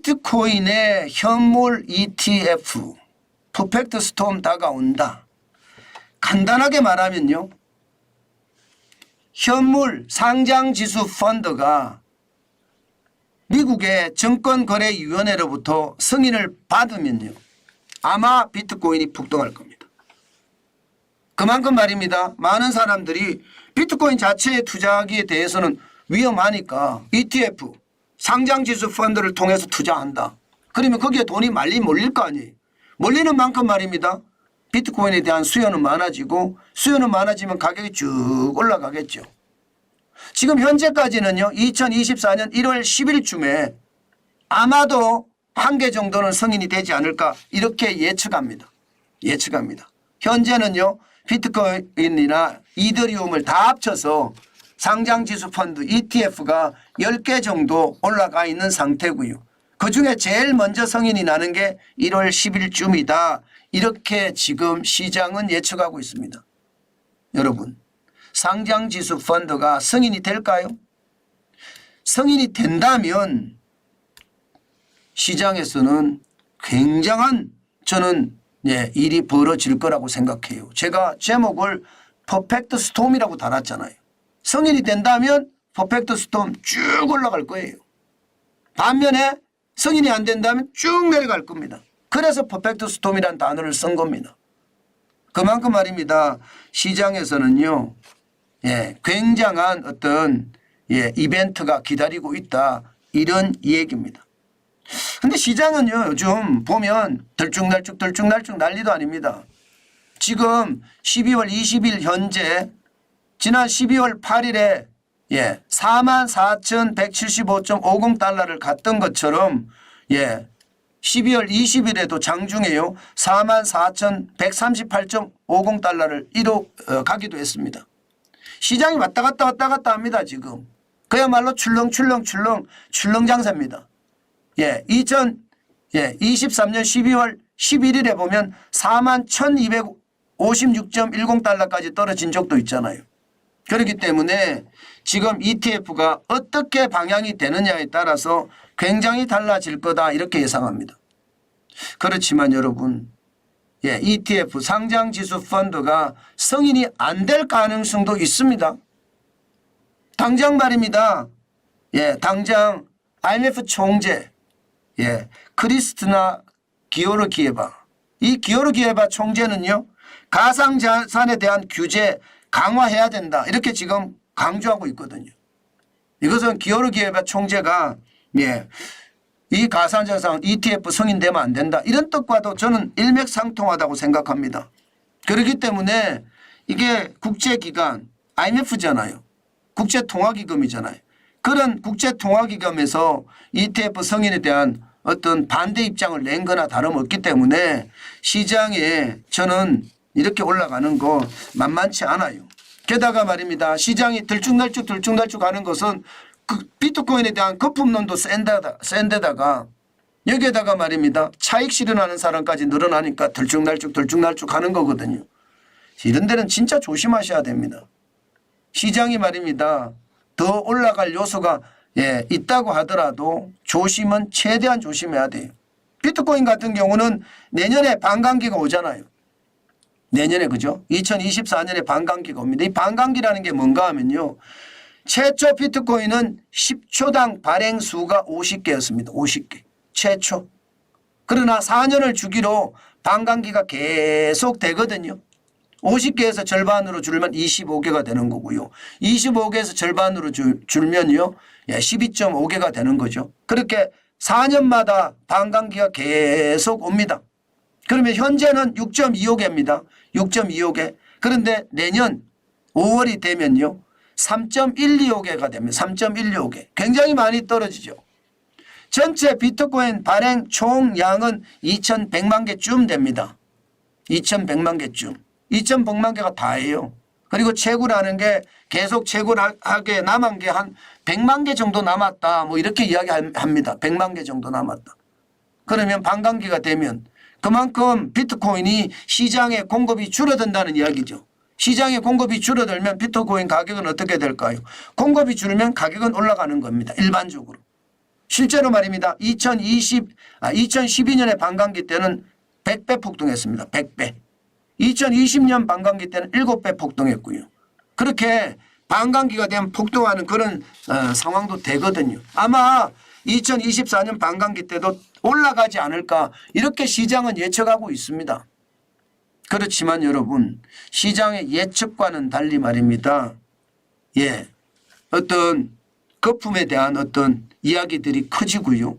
비트코인의 현물 ETF 퍼펙트 스톰 다가온다. 간단하게 말하면요, 현물 상장지수 펀드가 미국의 증권거래위원회로부터 승인을 받으면요, 아마 비트코인이 폭등할 겁니다. 그만큼 말입니다, 많은 사람들이 비트코인 자체에 투자하기에 대해서는 위험하니까 ETF 상장지수 펀드를 통해서 투자한다. 그러면 거기에 돈이 많이 몰릴 거 아니에요. 몰리는 만큼 말입니다, 비트코인에 대한 수요는 많아지고, 수요는 많아지면 가격이 쭉 올라가겠죠. 지금 현재까지는요, 2024년 1월 10일쯤에 아마도 한 개 정도는 승인이 되지 않을까, 이렇게 예측합니다. 현재는요, 비트코인이나 이더리움을 다 합쳐서 상장지수 펀드 ETF가 10개 정도 올라가 있는 상태고요. 그중에 제일 먼저 승인이 나는 게 1월 10일쯤이다. 이렇게 지금 시장은 예측하고 있습니다. 여러분, 상장지수 펀드가 승인이 될까요? 승인이 된다면 시장에서는 굉장한 저는 일이 벌어질 거라고 생각해요. 제가 제목을 퍼펙트 스톰이라고 달았잖아요. 승인이 된다면 퍼펙트 스톰 쭉 올라갈 거예요. 반면에 승인이 안 된다면 쭉 내려갈 겁니다. 그래서 퍼펙트 스톰이라는 단어를 쓴 겁니다. 그만큼 말입니다, 시장에서는요, 굉장한 어떤 이벤트가 기다리고 있다, 이런 얘기입니다. 근데 시장은요, 요즘 보면 들쭉날쭉 난리도 아닙니다. 지금 12월 20일 현재 지난 12월 8일에 44,175.50달러를 갔던 것처럼 12월 20일에도 장중에요, 44,138.50달러를 가기도 했습니다. 시장이 왔다 갔다 합니다. 지금 그야말로 출렁 장사입니다. 2023년 12월 11일에 보면 41,256.10달러까지 떨어진 적도 있잖아요. 그렇기 때문에 지금 ETF가 어떻게 방향이 되느냐에 따라서 굉장히 달라질 거다, 이렇게 예상합니다. 그렇지만 여러분, ETF 상장지수 펀드가 승인이 안 될 가능성도 있습니다. 당장 말입니다, 당장 IMF 총재 크리스티나 기오르기에바, 이 기오르기에바 총재는요, 가상자산에 대한 규제 강화해야 된다, 이렇게 지금 강조하고 있거든요. 이것은 기오르기에바 총재가 이 가상자산 ETF 승인되면 안 된다, 이런 뜻과도 저는 일맥상통하다고 생각합니다. 그렇기 때문에 이게 국제기관 IMF잖아요. 국제통화기금이잖아요. 그런 국제통화기금에서 ETF 승인에 대한 어떤 반대 입장을 낸 거나 다름없기 때문에 시장에 저는 이렇게 올라가는 거 만만치 않아요. 게다가 말입니다, 시장이 들쭉날쭉 하는 것은 그 비트코인에 대한 거품론도 센데다가 여기에다가 말입니다, 차익 실현하는 사람까지 늘어나니까 들쭉날쭉 하는 거거든요. 이런 데는 진짜 조심하셔야 됩니다. 시장이 말입니다, 더 올라갈 요소가 있다고 하더라도 조심은 최대한 조심해야 돼요. 비트코인 같은 경우는 내년에 반감기가 오잖아요. 내년에, 그죠? 2024년에 반감기가 옵니다. 이 반감기라는 게 뭔가 하면요, 최초 비트코인은 10초당 발행 수가 50개였습니다. 50개. 최초. 그러나 4년을 주기로 반감기가 계속 되거든요. 50개에서 절반으로 줄면 25개가 되는 거고요. 25개에서 절반으로 줄면요, 12.5개가 되는 거죠. 그렇게 4년마다 반감기가 계속 옵니다. 그러면 현재는 6.25개입니다. 6.25개. 그런데 내년 5월이 되면요, 3.125개가 됩니다. 3.125개. 굉장히 많이 떨어지죠. 전체 비트코인 발행 총량은 2,100만 개쯤 됩니다. 2,100만 개쯤. 2,100만 개가 다예요. 그리고 채굴하는 게 계속 채굴하게 남은 게 한 100만 개 정도 남았다, 뭐 이렇게 이야기합니다. 100만 개 정도 남았다. 그러면 반감기가 되면 그만큼 비트코인이 시장의 공급이 줄어든다는 이야기죠. 시장의 공급이 줄어들면 비트코인 가격은 어떻게 될까요? 공급이 줄면 가격은 올라가는 겁니다. 일반적으로. 실제로 말입니다. 2012년에 반감기 때는 100배 폭등했습니다. 100배. 2020년 반감기 때는 7배 폭등했고요. 그렇게 반감기가 되면 폭등하는 그런 상황도 되거든요. 아마 2024년 반감기 때도 올라가지 않을까 이렇게 시장은 예측하고 있습니다. 그렇지만 여러분 시장의 예측과는 달리 말입니다. 예, 어떤 거품에 대한 어떤 이야기들이 커지고요.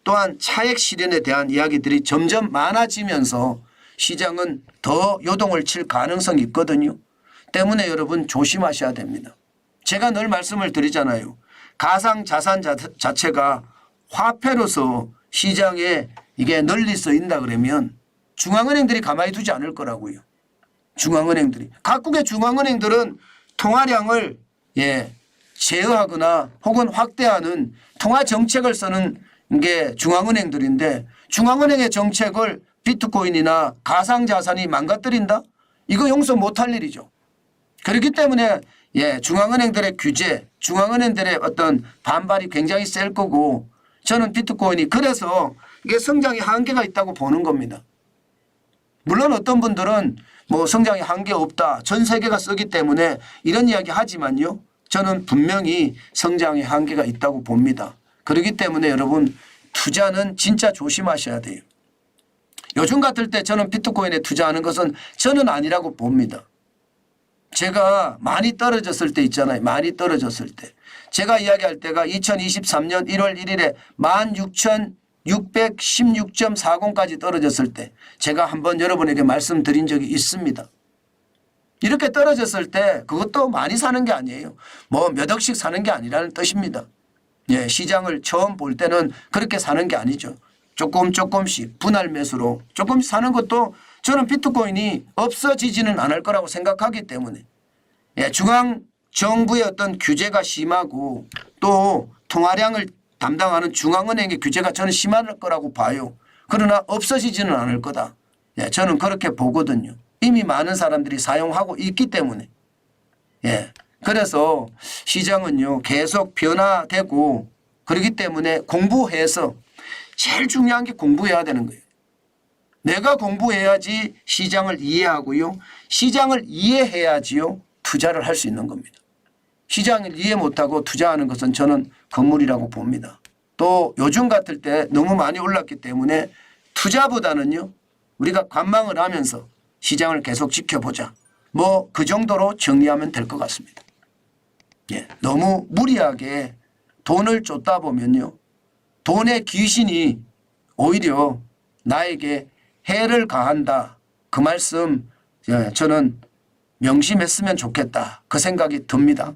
또한 차액 실현에 대한 이야기들이 점점 많아지면서 시장은 더 요동을 칠 가능성이 있거든요. 때문에 여러분 조심하셔야 됩니다. 제가 늘 말씀을 드리잖아요. 가상자산 자체가 화폐로서 시장에 이게 널리 쓰인다 그러면 중앙은행들이 가만히 두지 않을 거라고요. 중앙은행들이. 각국의 중앙은행들은 통화량을 제어하거나 혹은 확대하는 통화 정책을 쓰는 게 중앙은행들인데 중앙은행의 정책을 비트코인이나 가상자산이 망가뜨린다? 이거 용서 못할 일이죠. 그렇기 때문에 중앙은행들의 규제, 중앙은행들의 어떤 반발이 굉장히 셀 거고 저는 비트코인이 그래서 이게 성장의 한계가 있다고 보는 겁니다. 물론 어떤 분들은 뭐 성장의 한계 없다. 전 세계가 쓰기 때문에 이런 이야기 하지만요. 저는 분명히 성장의 한계가 있다고 봅니다. 그렇기 때문에 여러분 투자는 진짜 조심하셔야 돼요. 요즘 같을 때 저는 비트코인에 투자하는 것은 저는 아니라고 봅니다. 제가 많이 떨어졌을 때 있잖아요. 많이 떨어졌을 때. 제가 이야기할 때가 2023년 1월 1일에 16,616.40까지 떨어졌을 때 제가 한번 여러분에게 말씀드린 적이 있습니다. 이렇게 떨어졌을 때 그것도 많이 사는 게 아니에요. 뭐 몇 억씩 사는 게 아니라는 뜻입니다. 시장을 처음 볼 때는 그렇게 사는 게 아니죠. 조금씩 분할 매수로 조금씩 사는 것도 저는 비트코인이 없어지지는 않을 거라고 생각하기 때문에 중앙 정부의 어떤 규제가 심하고 또 통화량을 담당하는 중앙은행의 규제가 저는 심할 거라고 봐요. 그러나 없어지지는 않을 거다. 저는 그렇게 보거든요. 이미 많은 사람들이 사용하고 있기 때문에. 그래서 시장은요 계속 변화되고 그렇기 때문에 공부해서 제일 중요한 게 공부해야 되는 거예요. 내가 공부해야지 시장을 이해하고요. 시장을 이해해야지요 투자를 할 수 있는 겁니다. 시장을 이해 못하고 투자하는 것은 저는 건물이라고 봅니다. 또 요즘 같을 때 너무 많이 올랐기 때문에 투자보다는요 우리가 관망을 하면서 시장을 계속 지켜보자. 뭐 그 정도로 정리하면 될 것 같습니다. 너무 무리하게 돈을 쫓다 보면요. 돈의 귀신이 오히려 나에게 해를 가한다. 그 말씀 저는 명심했으면 좋겠다. 그 생각이 듭니다.